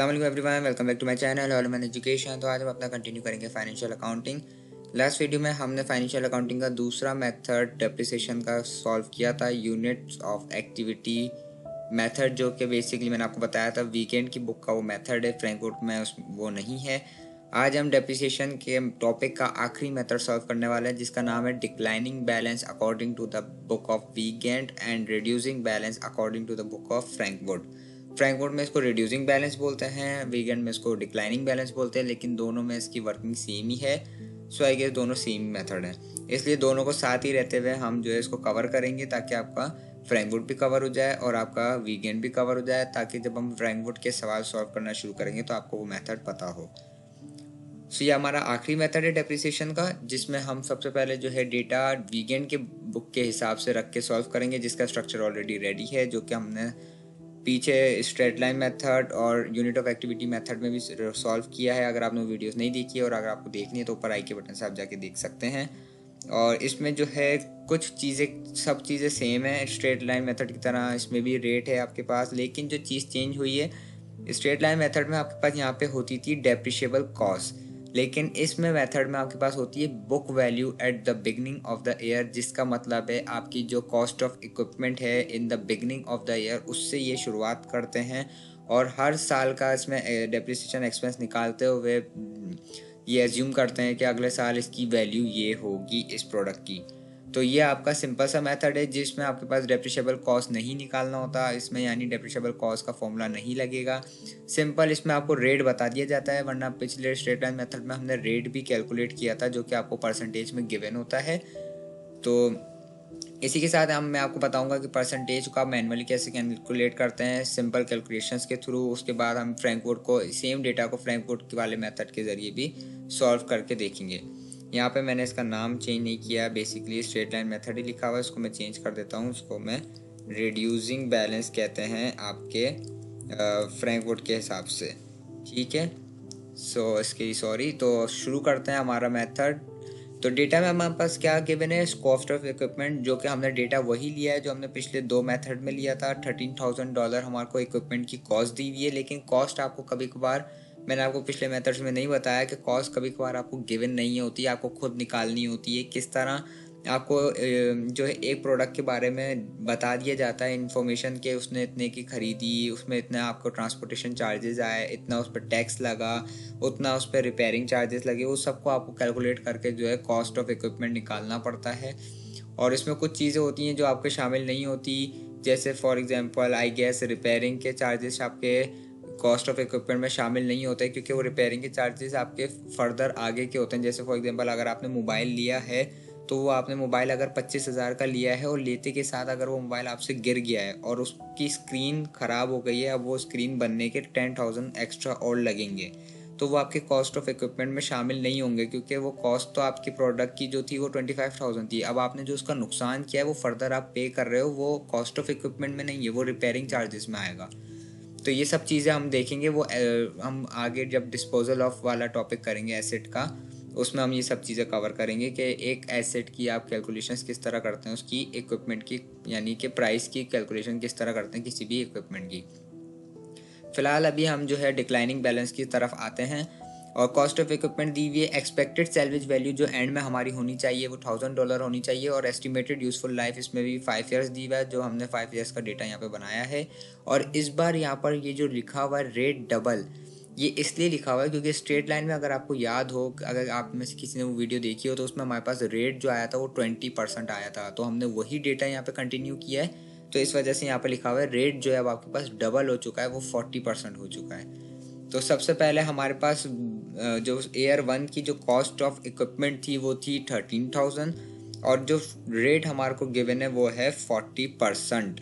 अस्सलाम वालेकुम everyone, welcome back to my channel all man education. तो आज हम अपना कंटिन्यू करेंगे फाइनेंशियल अकाउंटिंग। लास्ट वीडियो में हमने फाइनेंशियल अकाउंटिंग का दूसरा मेथड डेप्रिसिएशन का सॉल्व किया था, यूनिट्स ऑफ एक्टिविटी मेथड, जो कि बेसिकली मैंने आपको बताया था वीकेंड की बुक का वो मेथड है, फ्रैंकफर्ट में वो नहीं है। आज हम डेप्रिसिएशन के टॉपिक का आखिरी मेथड सॉल्व करने वाले हैं, जिसका नाम है declining balance according to the book of weekend and reducing balance according to the book of Frankfurt में इसको रिड्यूसिंग बैलेंस बोलते हैं, वीकेंड में इसको डिक्लाइनिंग बैलेंस बोलते हैं, लेकिन दोनों में इसकी वर्किंग सेम ही है। सो आई गेस दोनों सेम मेथड है, इसलिए दोनों को साथ ही रहते हुए हम जो है इसको कवर करेंगे, ताकि आपका फ्रैंकफर्ट भी कवर हो जाए और आपका वीकेंड भी कवर हो जाए, ताकि जब हम फ्रैंकफर्ट के सवाल सॉल्व करना शुरू करेंगे तो आपको वो मेथड पता हो। सो ये हमारा आखिरी मेथड है डेप्रिसिएशन का, जिसमें हम सबसे पहले जो है डेटा वीकेंड के बुक के हिसाब से रख के सॉल्व करेंगे, जिसका स्ट्रक्चर ऑलरेडी रेडी है, जो कि हमने पीछे स्ट्रेट लाइन मेथड और यूनिट ऑफ एक्टिविटी मेथड में भी सॉल्व किया है। अगर आपने वीडियोस नहीं देखी है और अगर आपको देखनी है तो ऊपर आई के बटन से आप जाके देख सकते हैं। और इसमें जो है कुछ चीज़ें, सब चीज़ें सेम है स्ट्रेट लाइन मेथड की तरह। इसमें भी रेट है आपके पास, लेकिन जो चीज़ चेंज हुई है, स्ट्रेट लाइन मेथड में आपके पास यहाँ पे होती थी डेप्रिशिएबल कॉस्ट, लेकिन इसमें मेथड में आपके पास होती है book value at the beginning of the year, जिसका मतलब है आपकी जो कॉस्ट ऑफ इक्विपमेंट है in the beginning of the year, उससे ये शुरुआत करते हैं और हर साल का इसमें डेप्रिसिएशन एक्सपेंस निकालते हुए ये एज्यूम करते हैं कि अगले साल इसकी वैल्यू ये होगी इस प्रोडक्ट की। तो ये आपका सिंपल सा मेथड है, जिसमें आपके पास डेप्रिशिएबल कॉस्ट नहीं निकालना होता इसमें, यानी डेप्रिशिएबल कॉस्ट का फॉर्मूला नहीं लगेगा। सिंपल इसमें आपको रेट बता दिया जाता है, वरना पिछले स्ट्रेट लाइन मेथड में हमने रेट भी कैलकुलेट किया था, जो कि आपको परसेंटेज में गिवन होता है। तो इसी के साथ मैं आपको बताऊंगा कि परसेंटेज का मैनुअली कैसे कैलकुलेट करते हैं सिंपल कैलकुलेशंस के थ्रू। उसके बाद हम फ्रैंकफर्ट को, सेम डेटा को फ्रैंकफर्ट वाले मेथड के ज़रिए भी सॉल्व करके देखेंगे। यहाँ पे मैंने इसका नाम चेंज नहीं किया, बेसिकली स्ट्रेट लाइन मेथड ही लिखा हुआ है, उसको मैं चेंज कर देता हूँ। उसको मैं रिड्यूसिंग बैलेंस कहते हैं आपके फ्रैंकफर्ट के हिसाब से, ठीक है। इसकी सॉरी, तो शुरू करते हैं हमारा मेथड। तो डेटा में हमारे पास क्या गिवन है, कॉस्ट ऑफ इक्विपमेंट, जो कि हमने डेटा वही लिया है जो हमने पिछले दो मेथड में लिया था। $13,000 हमारे को इक्विपमेंट की कॉस्ट दी हुई है, लेकिन कॉस्ट आपको कभी कभार, मैंने आपको पिछले मेथड्स में नहीं बताया कि कॉस्ट कभी कभार आपको गिवन नहीं होती, आपको खुद निकालनी होती है। किस तरह आपको जो है एक प्रोडक्ट के बारे में बता दिया जाता है इन्फॉर्मेशन के, उसने इतने की खरीदी, उसमें इतना आपको ट्रांसपोर्टेशन चार्जेस आए, इतना उस पर टैक्स लगा, उतना उस पर रिपेयरिंग चार्जेस लगे, वो सबको आपको कैलकुलेट करके जो है कॉस्ट ऑफ इक्विपमेंट निकालना पड़ता है। और इसमें कुछ चीज़ें होती हैं जो आपके शामिल नहीं होती, जैसे for example I gas repairing के चार्जेस आपके कॉस्ट ऑफ इक्विपमेंट में शामिल नहीं होते, क्योंकि वो रिपेयरिंग के चार्जेस आपके फर्दर आगे के होते हैं। जैसे फॉर एग्जांपल अगर आपने मोबाइल लिया है, तो वो आपने मोबाइल अगर 25,000 का लिया है और लेते के साथ अगर वो मोबाइल आपसे गिर गया है और उसकी स्क्रीन ख़राब हो गई है, अब वो स्क्रीन बनने के 10,000 एक्स्ट्रा और लगेंगे, तो वो आपके कॉस्ट ऑफ इक्विपमेंट में शामिल नहीं होंगे, क्योंकि वो कॉस्ट तो आपकी प्रोडक्ट की जो थी वो 25,000 थी। अब आपने जो उसका नुकसान किया है वो फर्दर आप पे कर रहे हो, वो कॉस्ट ऑफ इक्विपमेंट में नहीं है, वो रिपेयरिंग चार्जेस में आएगा। तो ये सब चीज़ें हम देखेंगे, वो हम आगे जब डिस्पोजल ऑफ वाला टॉपिक करेंगे एसेट का, उसमें हम ये सब चीज़ें कवर करेंगे कि एक एसेट की आप कैलकुलेशंस किस तरह करते हैं, उसकी इक्विपमेंट की, यानी कि प्राइस की कैलकुलेशन किस तरह करते हैं किसी भी इक्विपमेंट की। फ़िलहाल अभी हम जो है डिक्लाइनिंग बैलेंस की तरफ आते हैं, और कॉस्ट ऑफ इक्विपमेंट दी हुई है। एक्सपेक्टेड सैलवेज वैल्यू जो एंड में हमारी होनी चाहिए वो $1,000 होनी चाहिए, और एस्टिमेटेड यूजफुल लाइफ इसमें भी 5 ईयर्स दी हुआ है, जो हमने 5 ईयर्स का डेटा यहाँ पे बनाया है। और इस बार यहाँ पर ये जो लिखा हुआ है रेट डबल, ये इसलिए लिखा हुआ है क्योंकि स्ट्रेट लाइन में अगर आपको याद हो, अगर आप में से किसी ने वो वीडियो देखी हो, तो उसमें हमारे पास रेट जो आया था वो 20% आया था, तो हमने वही डेटा यहाँ पे कंटिन्यू किया है। तो इस वजह से यहाँ पे लिखा हुआ है रेट जो है अब आपके पास डबल हो चुका है, वो 40% हो चुका है। तो सबसे पहले हमारे पास जो ईयर 1 की जो कॉस्ट ऑफ इक्विपमेंट थी वो थी 13,000, और जो रेट हमारे को गिवन है वो है 40%,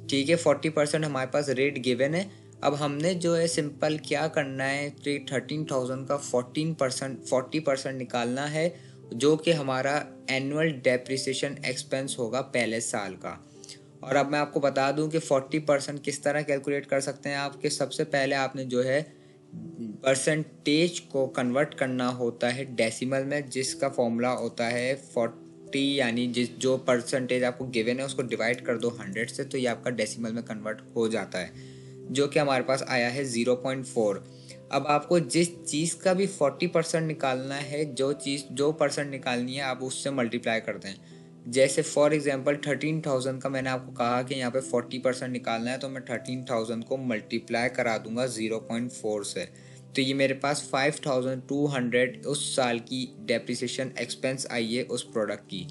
ठीक है। 40% हमारे पास रेट गिवन है। अब हमने जो है सिंपल क्या करना है, 13,000 का 40% निकालना है, जो कि हमारा एनुअल डेप्रिसिएशन एक्सपेंस होगा पहले साल का। और अब मैं आपको बता दूं कि 40% किस तरह कैलकुलेट कर सकते हैं आपके। सबसे पहले आपने जो है परसेंटेज को कन्वर्ट करना होता है डेसिमल में, जिसका फॉर्मूला होता है 40, यानी जो परसेंटेज आपको गिवन है उसको डिवाइड कर दो 100 से, तो ये आपका डेसिमल में कन्वर्ट हो जाता है। जो कि हमारे पास आया है 0.4। अब आपको जिस चीज़ का भी 40% निकालना है, जो परसेंट निकालनी है आप उससे मल्टीप्लाई कर दें। जैसे फॉर एग्जांपल 13,000 का मैंने आपको कहा कि यहाँ पे 40% निकालना है, तो मैं 13,000 को मल्टीप्लाई करा दूंगा 0.4 से। तो ये मेरे पास 5,200 उस साल की डेप्रिसिएशन एक्सपेंस आई है उस प्रोडक्ट की।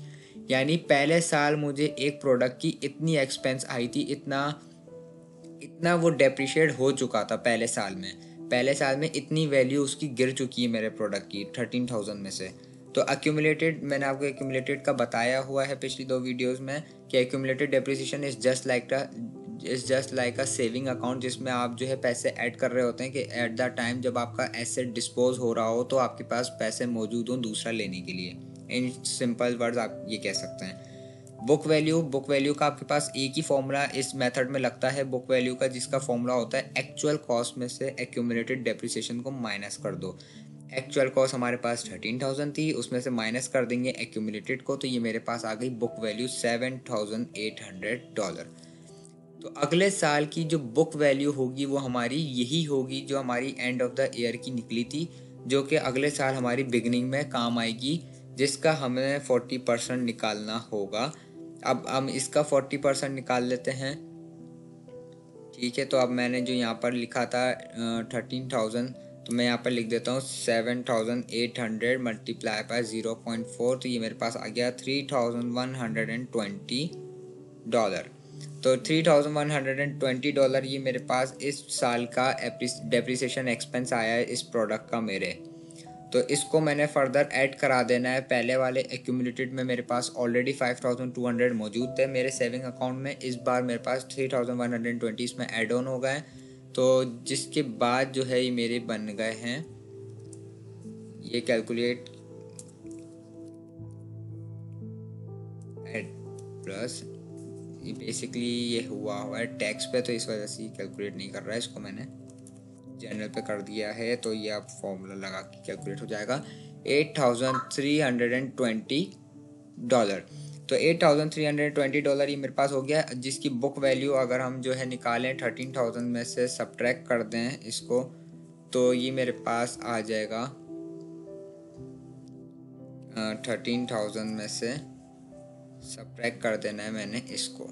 यानी पहले साल मुझे एक प्रोडक्ट की इतनी एक्सपेंस आई थी, इतना वो डेप्रिशिएट हो चुका था पहले साल में इतनी वैल्यू उसकी गिर चुकी है मेरे प्रोडक्ट की 13,000 में से। तो एक्यूमुलेटेड, मैंने आपको एक्यूमुलेटेड का बताया हुआ है पिछली 2 वीडियोस में कि accumulated depreciation is just like a saving account, जिसमें आप जो है पैसे ऐड कर रहे होते हैं कि एट द टाइम जब आपका एसेट डिस्पोज हो रहा हो तो आपके पास पैसे मौजूद हों दूसरा लेने के लिए। इन सिंपल वर्ड्स आप ये कह सकते हैं। बुक वैल्यू का आपके पास एक ही फॉर्मूला इस मेथड में लगता है बुक वैल्यू का, जिसका फॉर्मूला होता है एक्चुअल कॉस्ट में से एक्यूमुलेटेड डेप्रिसिएशन को माइनस कर दो। एक्चुअल कॉस्ट हमारे पास 13,000 थी, उसमें से माइनस कर देंगे एक्यूमुलेटेड को, तो ये मेरे पास आ गई बुक वैल्यू $7,800। तो अगले साल की जो बुक वैल्यू होगी वो हमारी यही होगी जो हमारी एंड ऑफ द ईयर की निकली थी, जो कि अगले साल हमारी बिगनिंग में काम आएगी, जिसका हमें 40% निकालना होगा। अब हम इसका 40% निकाल लेते हैं। ठीक है, तो अब मैंने जो यहाँ पर लिखा था 13,000, तो मैं यहाँ पर लिख देता हूँ 7,800 मल्टीप्लाई बाय 0.4, तो ये मेरे पास आ गया $3,120। तो $3,120 ये मेरे पास इस साल का डेप्रिसिएशन एक्सपेंस आया है इस प्रोडक्ट का मेरे। तो इसको मैंने फर्दर ऐड करा देना है। पहले वाले एक्यूमुलेटेड में मेरे पास ऑलरेडी 5,200 मौजूद थे मेरे सेविंग अकाउंट में, इस बार मेरे पास 3,120 इसमें ऐड ऑन हो गए। तो जिसके बाद जो है ये मेरे बन गए हैं, ये कैलकुलेट ऐड प्लस, ये बेसिकली ये हुआ है टैक्स पे, तो इस वजह से कैलकुलेट नहीं कर रहा है, इसको मैंने जनरल पे कर दिया है। तो ये आप फॉर्मूला लगा के कैलकुलेट हो जाएगा $8,320। तो $8,320 ये मेरे पास हो गया, जिसकी बुक वैल्यू अगर हम जो है निकालें 13,000 में से सब्ट्रैक्ट कर दें इसको, तो ये मेरे पास आ जाएगा 13,000 में से सब्ट्रैक्ट कर देना है मैंने इसको।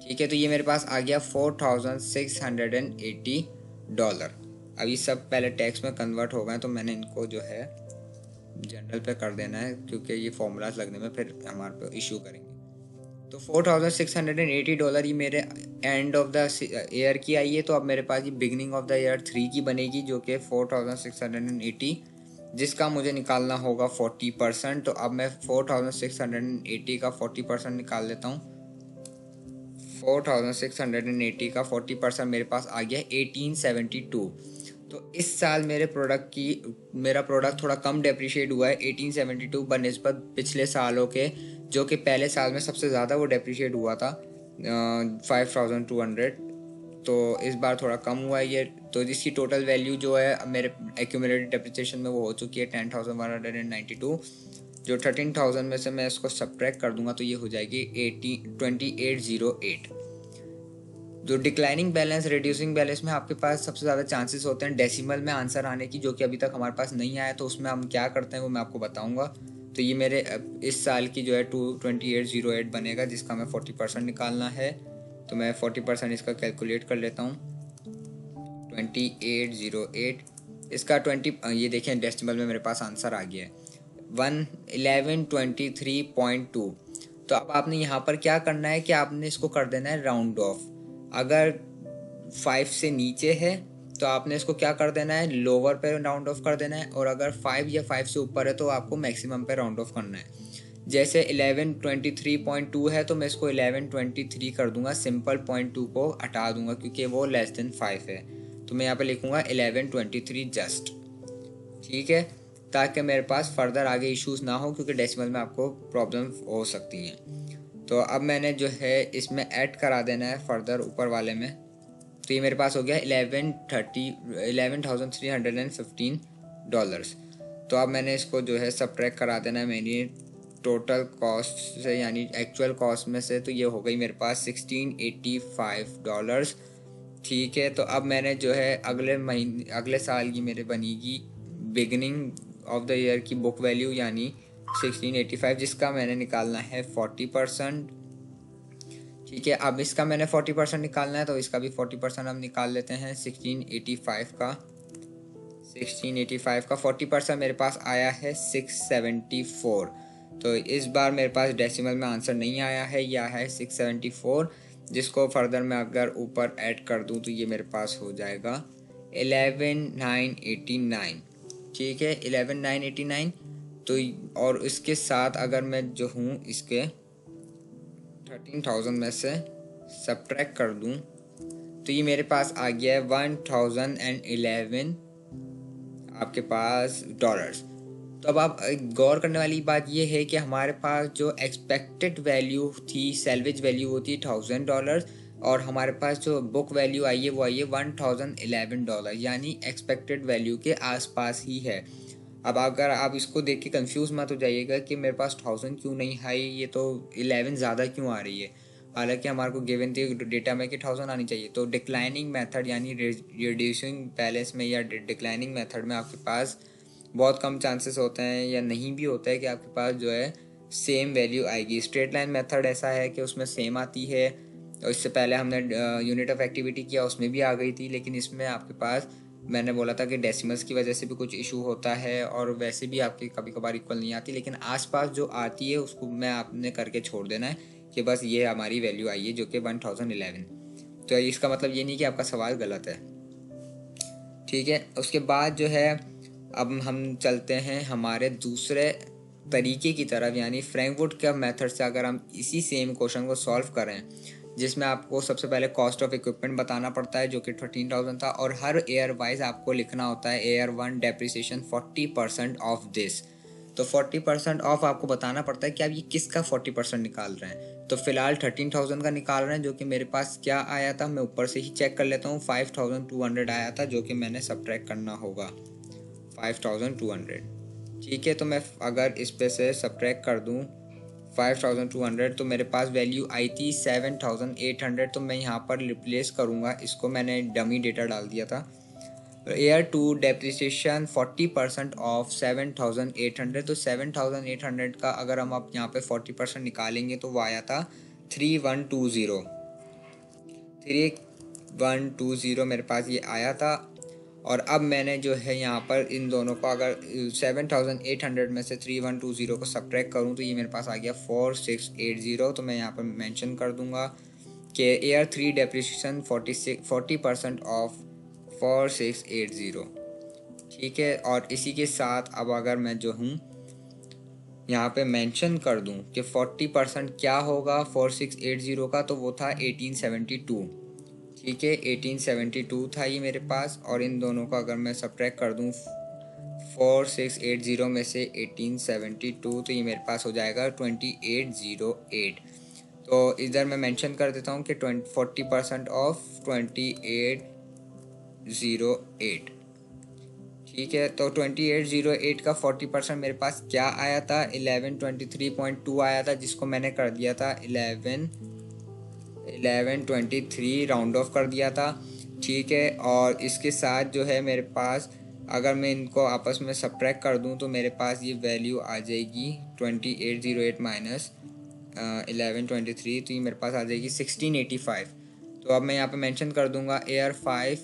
ठीक है, तो ये मेरे पास आ गया $4,680। अभी सब पहले टैक्स में कन्वर्ट हो गए, तो मैंने इनको जो है जनरल पे कर देना है, क्योंकि ये फॉर्मूलाज लगने में फिर हमारे पे इशू करेंगे। तो $4,680 ये मेरे एंड ऑफ द ईयर की आई है। तो अब मेरे पास ये बिगनिंग ऑफ द ईयर 3 की बनेगी, जो कि 4,680, जिसका मुझे निकालना होगा 40%। तो अब मैं 4,680 का 40% निकाल लेता हूँ। 4,680 का 40% मेरे पास आ गया 1872। तो इस साल मेरा प्रोडक्ट थोड़ा कम डेप्रिशिएट हुआ है 1872 बनिस्बत पिछले सालों के, जो कि पहले साल में सबसे ज़्यादा वो डेप्रिशिएट हुआ था 5,200। तो इस बार थोड़ा कम हुआ है ये। तो जिसकी टोटल वैल्यू जो है मेरे एक्यूमुलेटेड डेप्रिसिएशन में वो हो चुकी है 10,192। जो 13,000 में से मैं इसको सब्ट्रैक्ट कर दूंगा तो ये हो जाएगी 2808। जो डिक्लाइनिंग बैलेंस रिड्यूसिंग बैलेंस में आपके पास सबसे ज़्यादा चांसेस होते हैं डेसिमल में आंसर आने की, जो कि अभी तक हमारे पास नहीं आया। तो उसमें हम क्या करते हैं वो मैं आपको बताऊंगा। तो ये मेरे इस साल की जो है 2808 बनेगा, जिसका मैं 40% निकालना है। तो मैं 40% इसका कैलकुलेट कर लेता हूँ। 2808 इसका 20, ये देखें डेसिमल में मेरे पास आंसर आ गया है 1123.2। तो अब आपने यहाँ पर क्या करना है कि आपने इसको कर देना है राउंड ऑफ। अगर 5 से नीचे है तो आपने इसको क्या कर देना है, लोअर पे राउंड ऑफ कर देना है, और अगर 5 या 5 से ऊपर है तो आपको मैक्सिमम पे राउंड ऑफ करना है। जैसे 1123.2 है तो मैं इसको 1123 कर दूंगा, सिंपल 0.2 को हटा दूंगा क्योंकि वो लेस देन 5 है। तो मैं यहाँ पे लिखूंगा 1123 जस्ट। ठीक है, ताकि मेरे पास फर्दर आगे इश्यूज ना हो, क्योंकि डेसिमल में आपको प्रॉब्लम हो सकती हैं। तो अब मैंने जो है इसमें ऐड करा देना है फर्दर ऊपर वाले में। तो ये मेरे पास हो गया $11,315। तो अब मैंने इसको जो है सब्ट्रैक्ट करा देना है मेरी टोटल कॉस्ट से, यानी एक्चुअल कॉस्ट में से। तो ये हो गई मेरे पास $1,685। ठीक है, तो अब मैंने जो है अगले साल की मेरे बनेगी बिगिनिंग ऑफ द ईयर की बुक वैल्यू यानी 1685, जिसका मैंने निकालना है 40%। ठीक है, अब इसका मैंने 40% निकालना है तो इसका भी 40% हम निकाल लेते हैं। 1685 का 40% मेरे पास आया है 674। तो इस बार मेरे पास डेसिमल में आंसर नहीं आया है, यह है 674, जिसको फर्दर मैं अगर ऊपर ऐड कर दूं तो ये मेरे पास हो जाएगा 11989। ठीक है, 11989। तो और इसके साथ अगर मैं जो हूँ इसके 13,000 में से सब्ट्रैक्ट कर दूं तो ये मेरे पास आ गया है 1011 आपके पास डॉलर्स। तो अब आप गौर करने वाली बात ये है कि हमारे पास जो एक्सपेक्टेड वैल्यू थी, सैल्वेज वैल्यू होती है $1000, और हमारे पास जो बुक वैल्यू आई है वो आई है $1011, यानी एक्सपेक्टेड वैल्यू के आसपास ही है। अब अगर आप इसको देख के कंफ्यूज मत हो जाइएगा कि मेरे पास 1000 क्यों नहीं आई, ये तो 11 ज़्यादा क्यों आ रही है, हालांकि हमारे को गिवन थी डेटा में कि 1000 आनी चाहिए। तो डिक्लाइनिंग मेथड यानी रिड्यूसिंग बैलेंस में या डिक्लाइनिंग मेथड में आपके पास बहुत कम चांसेस होते हैं या नहीं भी होता है कि आपके पास जो है सेम वैल्यू आएगी। स्ट्रेट लाइन मेथड ऐसा है कि उसमें सेम आती है, और इससे पहले हमने यूनिट ऑफ एक्टिविटी किया उसमें भी आ गई थी, लेकिन इसमें आपके पास मैंने बोला था कि डेसिमल्स की वजह से भी कुछ इशू होता है और वैसे भी आपकी कभी कभार इक्वल नहीं आती, लेकिन आसपास जो आती है उसको मैं आपने करके छोड़ देना है कि बस ये हमारी वैल्यू आई है जो कि 1011। तो इसका मतलब ये नहीं कि आपका सवाल गलत है। ठीक है, उसके बाद जो है अब हम चलते हैं हमारे दूसरे तरीके की तरफ, यानी फ्रैंकफर्ट के मेथड से अगर हम इसी सेम क्वेश्चन को सॉल्व करें, जिसमें आपको सबसे पहले कॉस्ट ऑफ इक्विपमेंट बताना पड़ता है जो कि 13,000 था, और हर एयर वाइज आपको लिखना होता है एयर 1 डेप्रिसिएशन 40% ऑफ दिस। तो 40% ऑफ आपको बताना पड़ता है कि आप ये किसका 40% निकाल रहे हैं। तो फिलहाल 13,000 का निकाल रहे हैं, जो कि मेरे पास क्या आया था मैं ऊपर से ही चेक कर लेता हूँ, 5,200 आया था, जो कि मैंने सब्ट्रैक्ट करना होगा 5,200। ठीक है, तो मैं अगर इस पे से सब्ट्रैक्ट कर दूं 5,200 तो मेरे पास वैल्यू आई थी 7,800। तो मैं यहाँ पर रिप्लेस करूँगा, इसको मैंने डमी डेटा डाल दिया था। Year two depreciation 40% of 7,800। तो 7,800 का अगर हम आप यहाँ पे 40% निकालेंगे तो वो आया था 3,120 मेरे पास ये आया था। और अब मैंने जो है यहाँ पर इन दोनों को अगर 7,800 में से 3,120 को सब्ट्रैक्ट करूँ तो ये मेरे पास आ गया 4,680। तो मैं यहाँ पर मेंशन कर दूंगा कि एयर 3 डेप्रिसिएशन 40% ऑफ 4,680। ठीक है, और इसी के साथ अब अगर मैं जो हूँ यहाँ पे मेंशन कर दूँ कि 40% क्या होगा 4,680 का, तो वो था 1872। ठीक है, 1872 था ये मेरे पास, और इन दोनों का अगर मैं सब्ट्रैक्ट कर दूँ 4,680 में से 1872 तो ये मेरे पास हो जाएगा 2,808। तो इधर मैं मेंशन कर देता हूँ कि 40% ऑफ 2,808। ठीक है, तो 2,808 का 40% मेरे पास क्या आया था 1123.2 आया था, जिसको मैंने कर दिया था 1123 राउंड ऑफ कर दिया था। ठीक है, और इसके साथ जो है मेरे पास अगर मैं इनको आपस में सब्ट्रैक्ट कर दूं तो मेरे पास ये वैल्यू आ जाएगी 2,808 माइनस 1123, तो ये मेरे पास आ जाएगी 1,685। तो अब मैं यहाँ पे मेंशन कर दूंगा एयर 5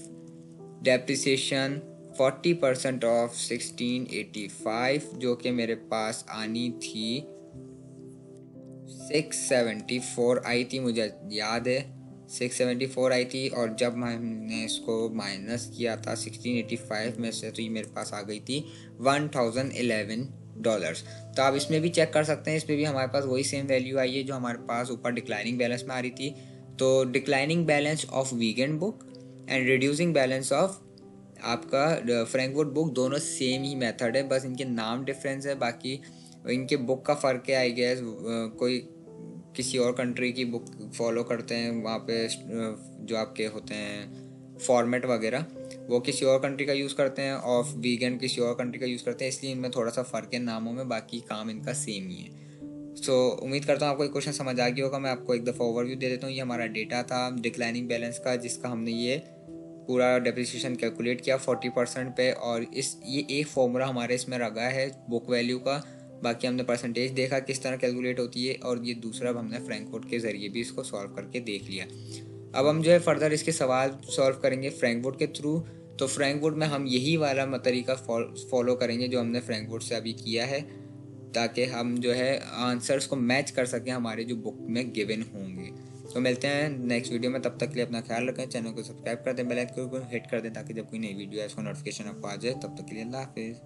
डेप्रिसिएशन 40% ऑफ 1,685, जो कि मेरे पास आनी थी 674 आई थी, मुझे याद है 674 आई थी। और जब मैंने इसको माइनस किया था 1685 में से तो ये मेरे पास आ गई थी $1,011। तो आप इसमें भी चेक कर सकते हैं, इसमें भी हमारे पास वही सेम वैल्यू आई है जो हमारे पास ऊपर डिक्लाइनिंग बैलेंस में आ रही थी। तो declining balance of vegan book and reducing balance of आपका फ्रैंकफर्ट बुक दोनों सेम ही मेथड है, बस इनके नाम डिफरेंस है, बाकी इनके बुक का फ़र्क है आई गेस। कोई किसी और कंट्री की बुक फॉलो करते हैं, वहाँ पे जो आपके होते हैं फॉर्मेट वगैरह वो किसी और कंट्री का यूज़ करते हैं, और वीगन किसी और कंट्री का यूज़ करते हैं, इसलिए इनमें थोड़ा सा फ़र्क है नामों में, बाकी काम इनका सेम ही है। सो उम्मीद करता हूँ आपको ये क्वेश्चन समझ आ गया होगा। मैं आपको एक दफ़ा ओवरव्यू दे देता हूँ। ये हमारा डेटा था डिक्लाइनिंग बैलेंस का, जिसका हमने ये पूरा डेप्रिसिएशन कैलकुलेट किया 40% पे, और ये एक फॉर्मूला हमारे इसमें लगा है बुक वैल्यू का। बाकी हमने परसेंटेज देखा किस तरह कैलकुलेट होती है, और ये दूसरा हमने फ्रैंकफुट के ज़रिए भी इसको सॉल्व करके देख लिया। अब हम जो है फर्दर इसके सवाल सॉल्व करेंगे फ्रैंकफुट के थ्रू। तो फ्रैंकफुट में हम यही वाला तरीका फॉलो करेंगे जो हमने फ्रैंकफुट से अभी किया है, ताकि हम जो है आंसर्स को मैच कर सकें हमारे जो बुक में गिवन होंगे। तो मिलते हैं नेक्स्ट वीडियो में, तब तक के लिए अपना ख्याल रखें, चैनल को सब्सक्राइब कर दें, बेल आइकन को हिट कर दें ताकि जब कोई नई वीडियो है उसका नोटिफिकेशन आपको आ जाए। तब तक के लिए अल्लाह हाफिज़।